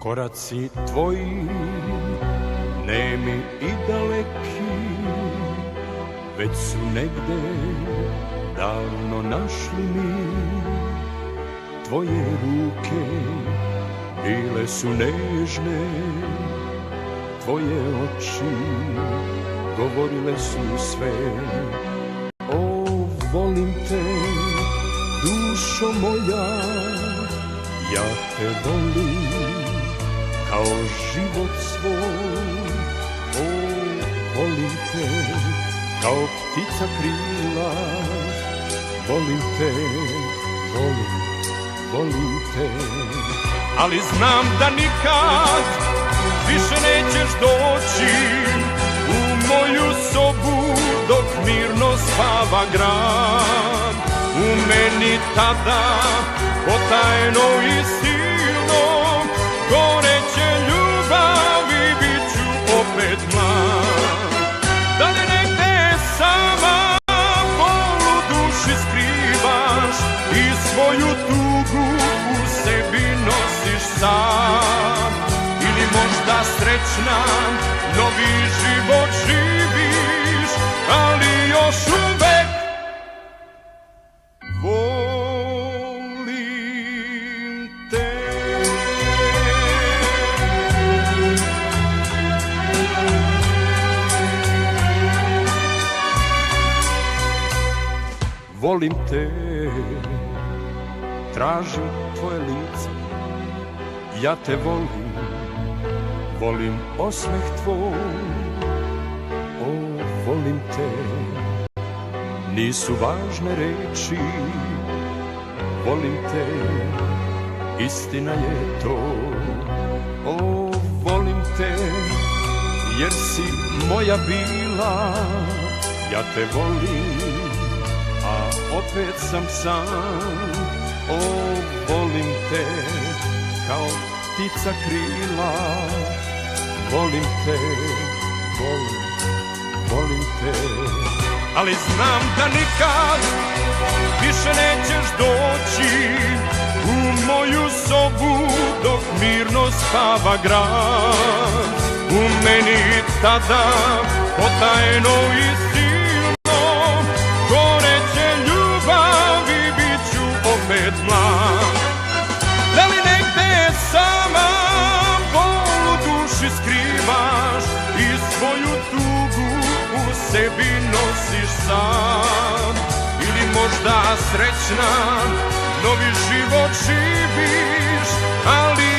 Koraci tvoji, nemi i daleki, već su negde davno našli mi. Tvoje ruke bile su nežne, tvoje oči govorile su sve. O, volim te, dušo moja, ja te volim kao život svoj. O, volim te kao ptica krila, volim te, volim te. Ali znam da nikad više nećeš doći u moju sobu dok mirno spava grad. U meni tada potajno i silno goreće ljubavi, bit ću opet mlad. Da li negde sama bol u duši skrivaš i svoju tugu u sebi nosiš sam? Ili možda srećna novi život živiš, ali još uvek volim te. Volim te, tražim tvoje lice, ja te volim, volim osmeh tvoj. O, volim te, nisu važne reči, volim te, istina je to. O, volim te, jer si moja bila, ja te volim, a opet sam sam. O, volim te, kao ptica krila, volim te, volim te. Ali znam da nikad više nećeš doći u moju sobu dok mirno spava grad. U meni tada potajno i silno goreće ljubavi, bit ću opet mlad. Da li negde sama bol u duši skrivaš i svoju tugu u sebi nosiš sam? Ili možda srećna novi život živiš, ali